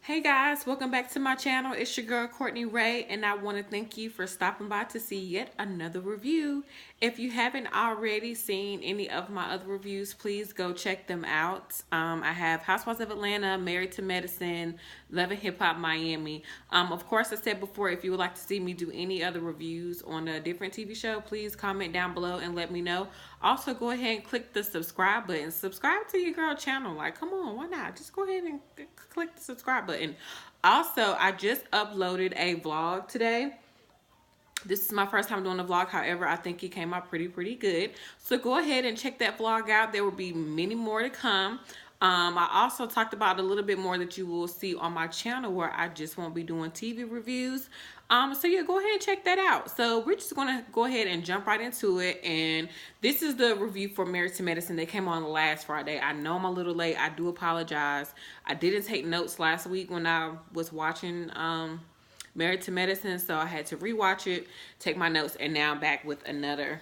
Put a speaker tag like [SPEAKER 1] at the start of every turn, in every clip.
[SPEAKER 1] Hey guys, welcome back to my channel. It's your girl Courtney Ray, and I want to thank you for stopping by to see yet another review. If you haven't already seen any of my other reviews, please go check them out. I have Housewives of Atlanta, Married to Medicine, Love and Hip Hop Miami. Of course, I said before, if you would like to see me do any other reviews on a different TV show, please comment down below and let me know. Also, go ahead and click the subscribe button. Subscribe to your girl channel. Like, come on, why not? Just go ahead and click the subscribe button. Also, I just uploaded a vlog today. This is my first time doing a vlog. However, I think it came out pretty good. So go ahead and check that vlog out. There will be many more to come. I also talked about a little bit more that you will see on my channel where I just won't be doing TV reviews. So yeah, go ahead and check that out. So we're just gonna go ahead and jump right into it. And this is the review for Married to Medicine. They came on last Friday. I know I'm a little late. I do apologize. I didn't take notes last week when I was watching Married to Medicine, so I had to rewatch it, take my notes, and now I'm back with another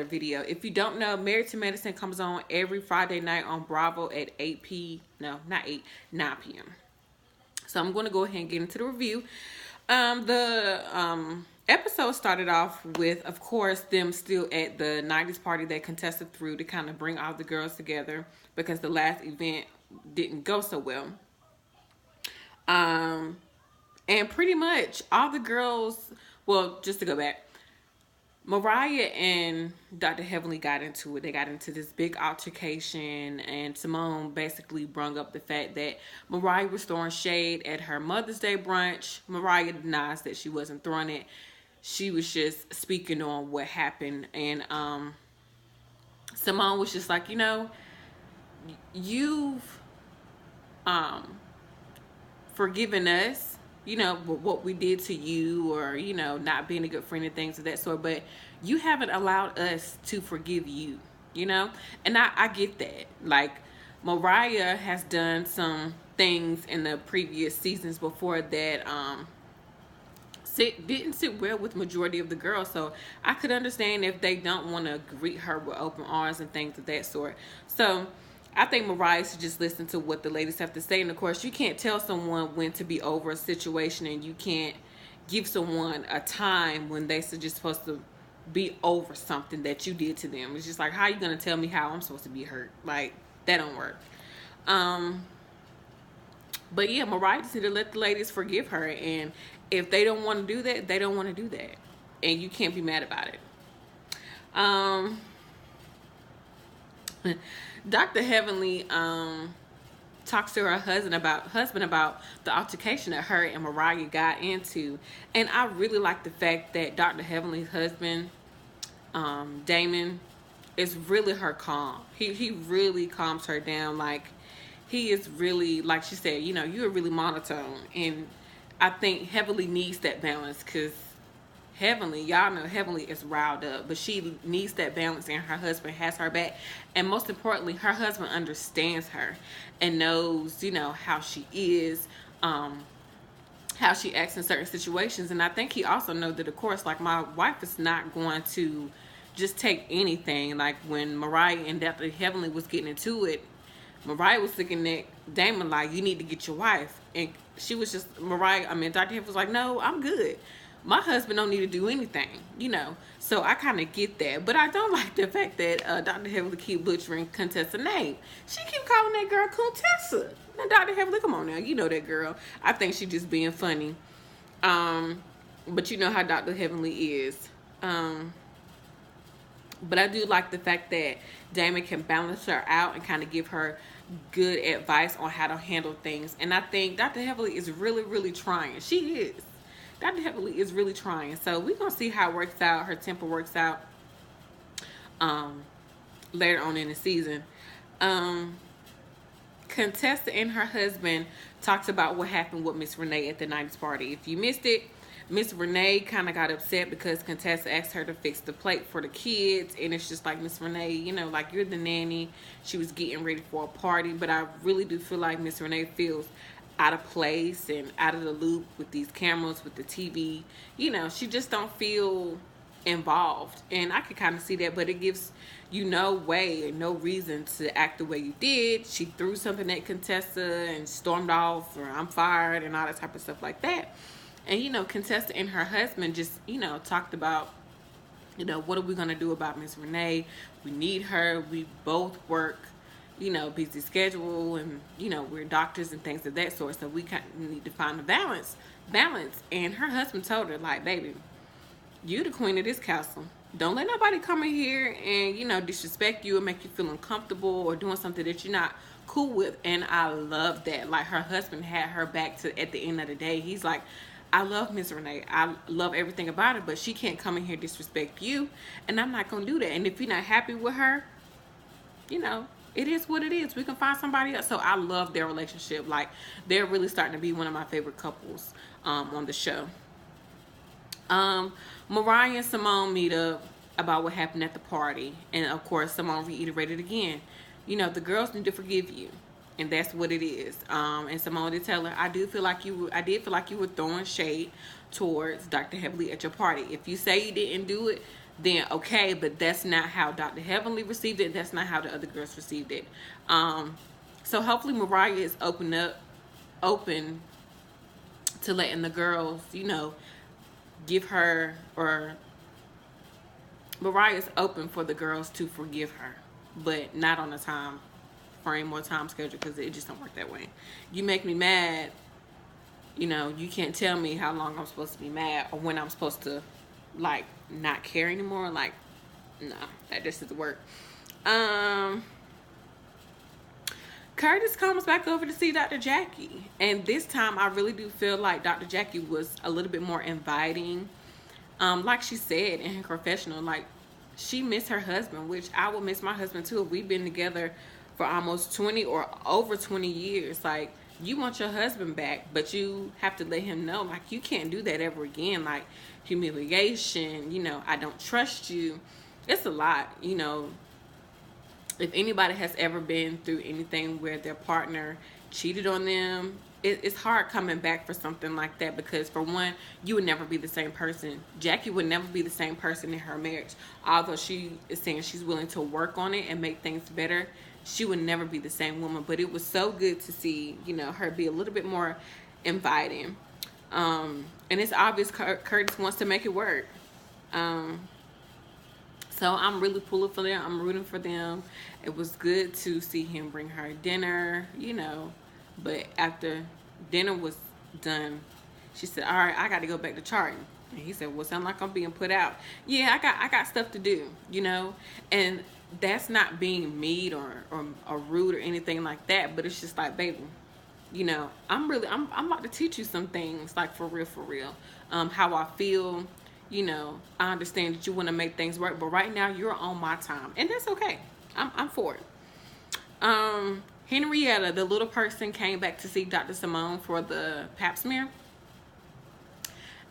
[SPEAKER 1] video. If you don't know, Married to Medicine comes on every Friday night on Bravo at 9 p.m. So I'm going to go ahead and get into the review. The episode started off with, of course, them still at the 90s party they contested through to kind of bring all the girls together because the last event didn't go so well. And pretty much all the girls, well, just to go back, Mariah and Dr. Heavenly got into it. They got into this big altercation, and Simone basically brung up the fact that Mariah was throwing shade at her Mother's Day brunch. Mariah denies that she wasn't throwing it. She was just speaking on what happened, and Simone was just like, you know, you've forgiven us, you know, what we did to you, or, you know, not being a good friend and things of that sort, but you haven't allowed us to forgive you, you know? And I get that. Like, Mariah has done some things in the previous seasons before that didn't sit well with majority of the girls, so I could understand if they don't want to greet her with open arms and things of that sort. So I think Mariah should just listen to what the ladies have to say. And of course, you can't tell someone when to be over a situation, and you can't give someone a time when they're just supposed to be over something that you did to them. It's just like, how are you going to tell me how I'm supposed to be hurt? Like, that don't work. But yeah, Mariah just need to let the ladies forgive her. And if they don't want to do that, they don't want to do that. And you can't be mad about it. Dr. Heavenly talks to her husband about the altercation that her and Mariah got into. And I really like the fact that Dr. Heavenly's husband, Damon, is really her calm. He really calms her down. Like, he is really, like she said, you know, you're really monotone. And I think Heavenly needs that balance, because Heavenly, y'all know Heavenly is riled up, but she needs that balance, and her husband has her back. And most importantly, her husband understands her and knows, you know, how she is, how she acts in certain situations. And I think he also knows that, of course, like, my wife is not going to just take anything. Like, when Mariah and Dr. Heavenly was getting into it, Mariah was looking at Damon like, you need to get your wife. And she was just, Dr. Heavenly was like, no, I'm good. My husband don't need to do anything, you know. So I kind of get that. But I don't like the fact that Dr. Heavenly keep butchering Contessa's name. She keep calling that girl Contessa. Now, Dr. Heavenly, come on now. You know that girl. I think she just being funny. But you know how Dr. Heavenly is. But I do like the fact that Damon can balance her out and kind of give her good advice on how to handle things. And I think Dr. Heavenly is really trying. She is. Dr. Heavenly is really trying. So we're going to see how it works out. Her temper works out later on in the season. Contessa and her husband talked about what happened with Miss Renee at the 90s party. If you missed it, Miss Renee kind of got upset because Contessa asked her to fix the plate for the kids. And it's just like, Miss Renee, you know, like, you're the nanny. She was getting ready for a party. But I really do feel like Miss Renee feels out of place and out of the loop with these cameras, with the TV. You know, she just don't feel involved, and I could kind of see that, but it gives you no way and no reason to act the way you did. She threw something at Contessa and stormed off, or I'm fired, and all that type of stuff like that. And Contessa and her husband just talked about, what are we going to do about Miss Renee? We need her. We both work, busy schedule, and we're doctors and things of that sort, so we kind of need to find a balance. And her husband told her, like, baby, you the queen of this castle. Don't let nobody come in here and disrespect you or make you feel uncomfortable or doing something that you're not cool with. And I love that. Like, her husband had her back to at the end of the day. He's like, I love Miss Renee. I love everything about her, but she can't come in here and disrespect you, and I'm not gonna do that. And if you're not happy with her, it is what it is. We can find somebody else. So I love their relationship. Like, they're really starting to be one of my favorite couples on the show. Mariah and Simone meet up about what happened at the party, and of course Simone reiterated again, the girls need to forgive you, and that's what it is. And Simone did tell her, I did feel like you were throwing shade towards Dr. Heavenly at your party. If you say you didn't do it, then okay, but that's not how Dr. Heavenly received it. That's not how the other girls received it. So hopefully Mariah is open to letting the girls, give her, or Mariah is open for the girls to forgive her, but not on a time frame or time schedule, because it just don't work that way. You make me mad, you can't tell me how long I'm supposed to be mad or when I'm supposed to, like, not care anymore. Like, no, that just doesn't work. Curtis comes back over to see Dr. Jackie, and this time I really do feel like Dr. Jackie was a little bit more inviting. Like she said in her confessional, like, she missed her husband, which I would miss my husband too. We've been together for almost 20 or over 20 years. Like, you want your husband back, but you have to let him know, like, you can't do that ever again. Like, humiliation, I don't trust you. It's a lot, If anybody has ever been through anything where their partner cheated on them, it's hard coming back for something like that, because for one, you would never be the same person. Jackie would never be the same person in her marriage. Although she is saying she's willing to work on it and make things better, she would never be the same woman. But it was so good to see, her be a little bit more inviting. And it's obvious Curtis wants to make it work. So I'm really pulling for them. I'm rooting for them. It was good to see him bring her dinner, But after dinner was done, she said, all right, I got to go back to charting. And he said, well, sound like I'm being put out. Yeah, I got stuff to do, And that's not being mean or rude or anything like that. But it's just like, baby, I'm about to teach you some things, like, for real. How I feel. I understand that you want to make things work, but right now you're on my time, and that's okay. I'm for it. Henrietta, the little person, came back to see Dr. Simone for the pap smear.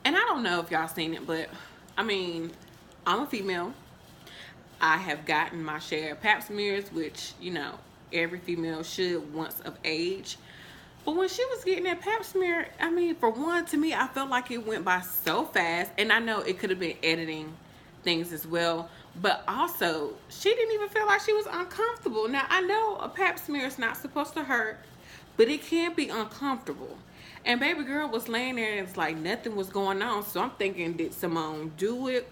[SPEAKER 1] And I don't know if y'all seen it, but I mean, I'm a female. I have gotten my share of pap smears, which, every female should once of age. But when she was getting that pap smear, I mean, for one, to me, I felt like it went by so fast. And I know it could have been editing things as well. But also, she didn't even feel like she was uncomfortable. Now, I know a pap smear is not supposed to hurt, but it can be uncomfortable. And baby girl was laying there and it's like nothing was going on. So I'm thinking, did Simone do it?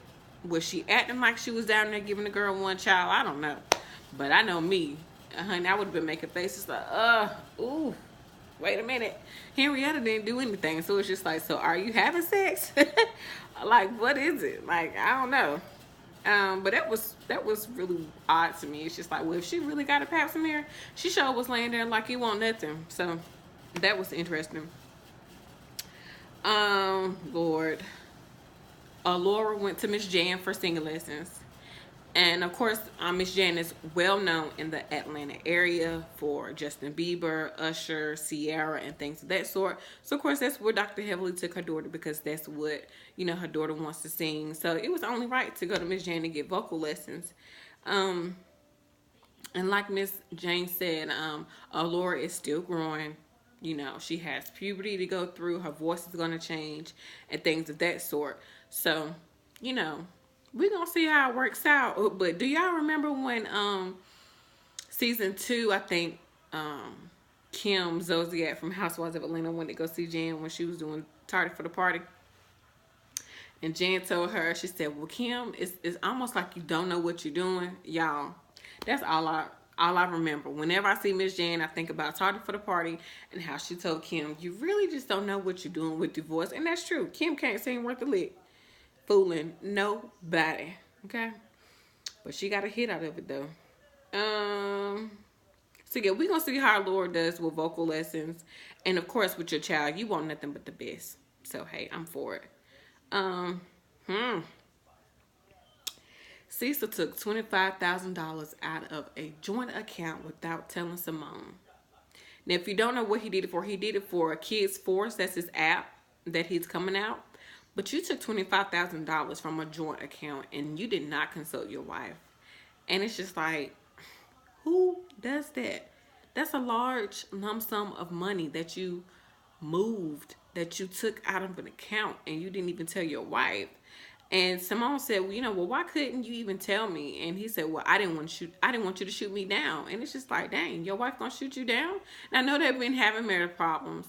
[SPEAKER 1] Was she acting like she was down there giving the girl one child? I don't know. But I know me. Honey, I would have been making faces like, ooh. Wait a minute, Henrietta didn't do anything. So it's just like, so are you having sex? Like, what is it? Like, I don't know. But that was really odd to me. It's just like, well, if she really got a pap smear, she sure was laying there like it won't nothing. So that was interesting. Lord. Laura went to Miss Jan for singing lessons. And of course, Miss Jan is well known in the Atlanta area for Justin Bieber, Usher, Ciara, and things of that sort. So of course, that's where Dr. Heavenly took her daughter, because that's what, her daughter wants to sing. So it was only right to go to Miss Jan and get vocal lessons. And like Miss Jane said, Laura is still growing. She has puberty to go through. Her voice is going to change and things of that sort. So, we gonna see how it works out. But do y'all remember when season 2, I think Kim Zolciak from Housewives of Atlanta went to go see Jen when she was doing Tardy for the Party. And Jen told her, she said, well, Kim, it's almost like you don't know what you're doing. Y'all, that's all I remember. Whenever I see Miss Jen, I think about Tardy for the Party and how she told Kim, you really just don't know what you're doing with divorce. And that's true. Kim can't sing worth a lick. Fooling nobody. Okay? But she got a hit out of it, though. So yeah, we're gonna see how Laura does with vocal lessons, and of course with your child, you want nothing but the best. So hey, I'm for it. Um, hmm. Cecil took $25,000 out of a joint account without telling Simone. Now, if you don't know what he did it for Kids Force. That's his app that he's coming out. But you took $25,000 from a joint account and you did not consult your wife. And it's just like, who does that? That's a large lump sum of money that you moved, that you took out of an account and you didn't even tell your wife. And Simone said, well, well, why couldn't you even tell me? And he said, well, I didn't want you to shoot me down. And it's just like, dang, your wife gonna shoot you down? And I know they've been having marital problems,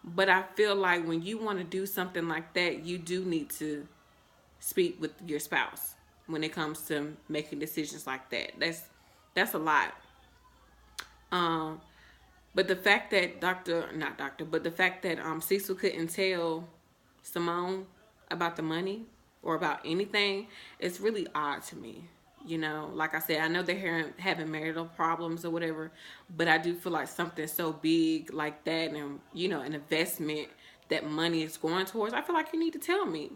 [SPEAKER 1] but I feel like when you want to do something like that, you do need to speak with your spouse when it comes to making decisions like that. That's a lot. Um, but the fact that the fact that Cecil couldn't tell Simone about the money or about anything, it's really odd to me. Like I said, I know they're having marital problems or whatever, but I do feel like something so big like that, and an investment that money is going towards, I feel like you need to tell me.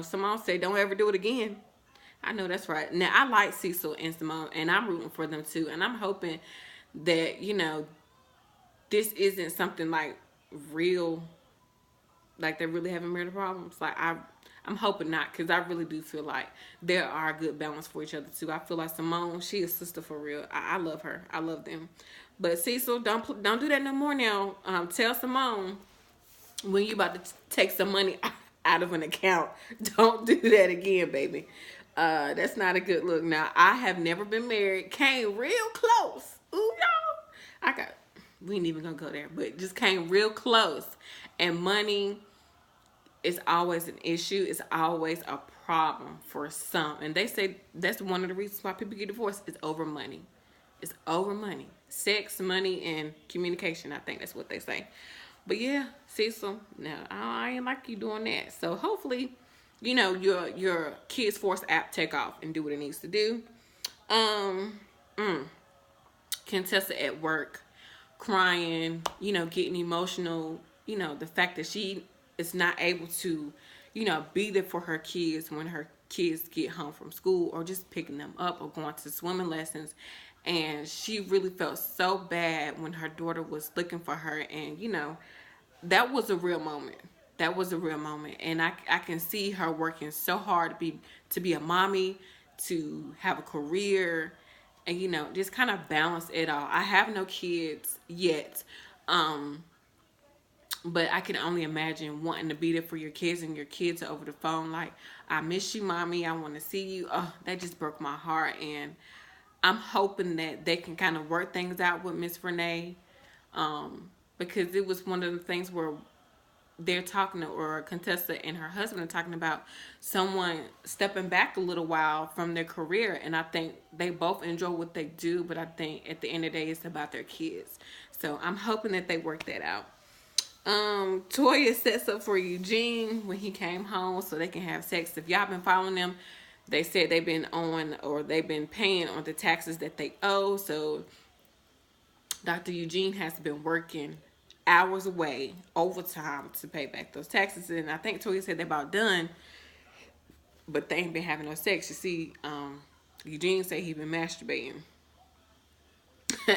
[SPEAKER 1] Simone said, don't ever do it again. I know that's right. Now, I like Cecil and Simone, and I'm rooting for them too, and I'm hoping that, this isn't something like real, like they're really having marital problems. Like, I'm hoping not, because I really do feel like there are a good balance for each other too. I feel like Simone, she is sister for real. I love her. I love them. But Cecil, don't do that no more now. Tell Simone when you about to take some money out of an account, don't do that again, baby. That's not a good look. Now, I have never been married. Came real close. Ooh, y'all. We ain't even gonna go there, but just came real close. And money is always an issue. It's always a problem for some. And they say that's one of the reasons why people get divorced is over money. It's over money. Sex, money, and communication. I think that's what they say. But yeah, Cecil, no, I ain't like you doing that. So hopefully, your Kids Force app take off and do what it needs to do. Contessa at work, crying, getting emotional, the fact that she is not able to, be there for her kids when her kids get home from school, or just picking them up or going to swimming lessons. And she really felt so bad when her daughter was looking for her. And, that was a real moment. That was a real moment. And I can see her working so hard to be a mommy, to have a career, and, just kind of balance it all. I have no kids yet. But I can only imagine wanting to be there for your kids, and your kids are over the phone like, I miss you, mommy. I want to see you. Oh, that just broke my heart. And I'm hoping that they can kind of work things out with Miss Renee. Because it was one of the things where they're talking, or Contessa and her husband are talking about someone stepping back a little while from their career. And I think they both enjoy what they do, but I think at the end of the day, it's about their kids. So I'm hoping that they work that out. Toya sets up for Eugene when he came home so they can have sex. If y'all been following them, they said they've been paying on the taxes that they owe. So Dr. Eugene has been working hours away, overtime, to pay back those taxes. And I think Toya said they're about done, but they ain't been having no sex. You see, Eugene said he been masturbating.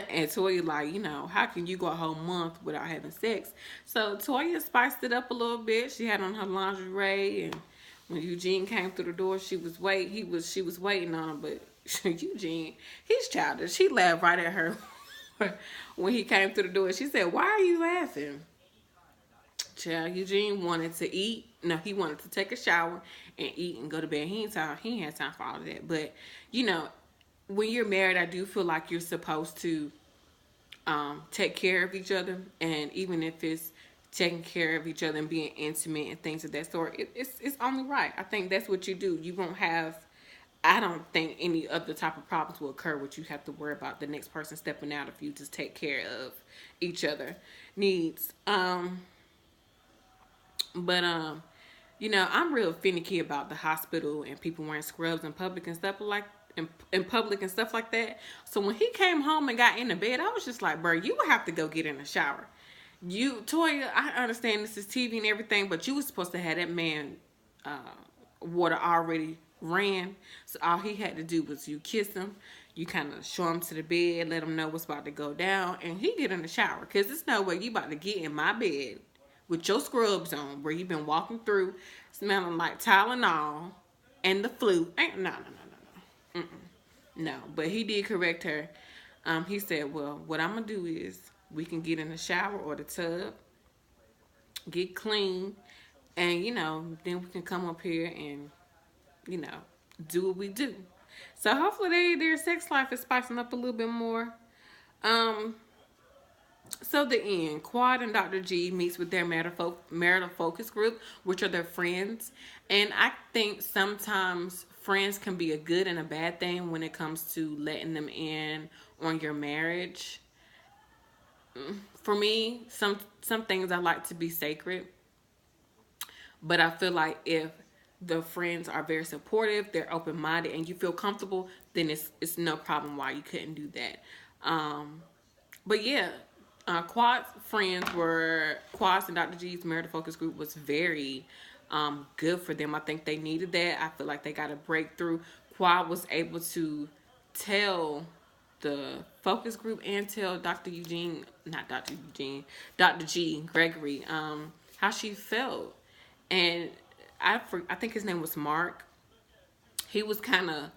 [SPEAKER 1] And Toya like, how can you go a whole month without having sex? So Toya spiced it up a little bit. She had on her lingerie, and when Eugene came through the door, she was waiting on him. But Eugene, he's childish. He laughed right at her when he came through the door. She said, "Why are you laughing?" Child, Eugene wanted to eat. No, he wanted to take a shower and eat and go to bed. He ain't had time for all of that. But you know, when you're married, I do feel like you're supposed to take care of each other, and even if it's taking care of each other and being intimate and things of that sort, it's only right. I think that's what you do. You won't have. I don't think any other type of problems will occur which you have to worry about the next person stepping out if you just take care of each other needs. But you know, I'm real finicky about the hospital and people wearing scrubs in public and stuff like in public and stuff like that. So when he came home and got in the bed, I was just like, bro, you would have to go get in the shower. You, Toya, I understand this is TV and everything, but you was supposed to have that man uh, water already ran. So all he had to do was you kiss him, you kind of show him to the bed, let him know what's about to go down, and he get in the shower. Because there's no way you about to get in my bed with your scrubs on where you been walking through smelling like Tylenol and the flu. Ain't no, no, no, no, no. Mm-mm. No, but he did correct her. He said, well, what I'm going to do is we can get in the shower or the tub, get clean, and, you know, then we can come up here and, you know, do what we do. So hopefully their sex life is spicing up a little bit more. So the end, Quad and Dr. G meets with their marital focus group, which are their friends. And I think sometimes friends can be a good and a bad thing when it comes to letting them in on your marriage. For me, some things I like to be sacred. But I feel like if the friends are very supportive, they're open-minded, and you feel comfortable, then it's no problem why you couldn't do that. But yeah, Quad's and Dr. G's marital focus group was very good for them. I think they needed that. I feel like they got a breakthrough. Quad was able to tell the focus group and tell Dr. G, Gregory, how she felt. And I think his name was Mark. He was kind of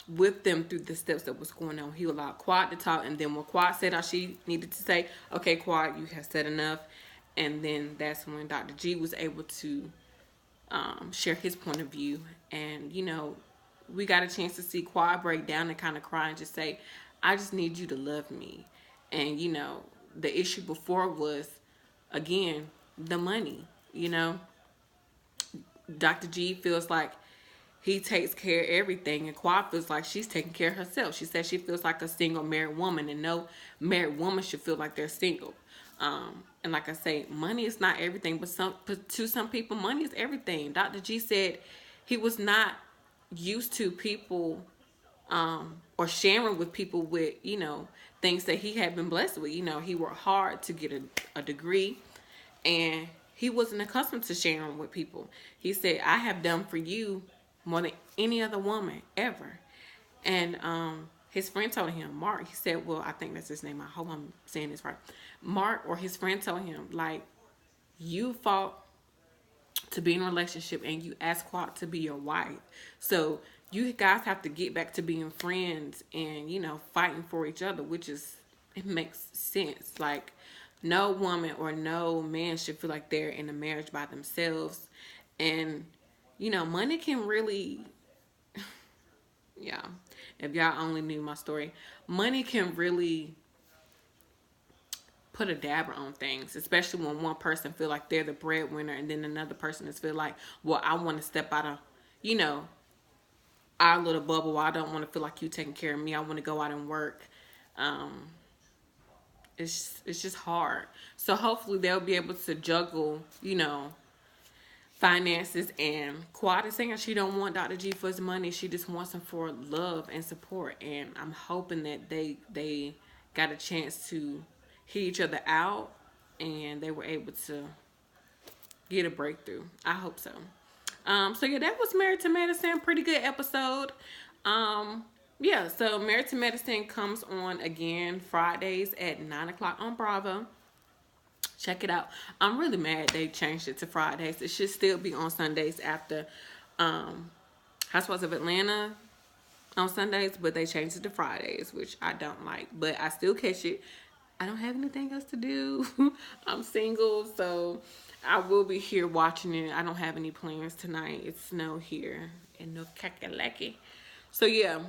[SPEAKER 1] with them through the steps that was going on. He allowed Quad to talk, and then when Quad said all she needed to say, okay, Quad, you have said enough. And then that's when Dr. G was able to share his point of view. And, you know, we got a chance to see Quad break down and kind of cry and just say, I just need you to love me. And, you know, the issue before was, again, the money. You know, Dr. G feels like he takes care of everything, and Quad feels like she's taking care of herself. She says she feels like a single married woman, and no married woman should feel like they're single. And like I say, money is not everything, but to some people, money is everything. Dr. G said he was not used to people or sharing with people with, you know, things that he had been blessed with. You know, he worked hard to get a degree, and he wasn't accustomed to sharing with people. He said, I have done for you more than any other woman ever. And his friend told him, Mark, he said, well, I think that's his name. I hope I'm saying this right. Mark or his friend told him, like, you fought to be in a relationship and you asked Quad to be your wife. So you guys have to get back to being friends and, you know, fighting for each other, which is, it makes sense. Like, no woman or no man should feel like they're in a marriage by themselves. And, you know, money can really, yeah, if y'all only knew my story, money can really put a dabber on things, especially when one person feel like they're the breadwinner and then another person is feel like, well, I want to step out of, you know, our little bubble. I don't want to feel like you taking care of me. I want to go out and work. It's just hard. So hopefully they'll be able to juggle, you know, finances. And Quad is saying she don't want Dr. G for his money. She just wants him for love and support. And I'm hoping that they got a chance to hear each other out and they were able to get a breakthrough. I hope so. So yeah, that was Married to Medicine. Pretty good episode. Yeah, so Married to Medicine comes on again Fridays at 9 o'clock on Bravo. Check it out. I'm really mad they changed it to Fridays. It should still be on Sundays after Housewives of Atlanta on Sundays, but they changed it to Fridays, which I don't like. But I still catch it. I don't have anything else to do. I'm single, so I will be here watching it. I don't have any plans tonight. It's snow here in North Kakalaki. So yeah,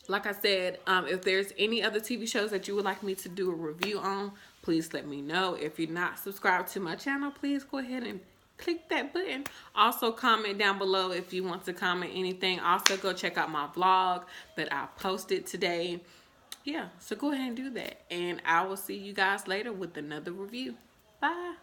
[SPEAKER 1] like I said, if there's any other TV shows that you would like me to do a review on, please let me know. If you're not subscribed to my channel, please go ahead and click that button. Also, comment down below if you want to comment anything. Also, go check out my vlog that I posted today. Yeah, so go ahead and do that. And I will see you guys later with another review. Bye.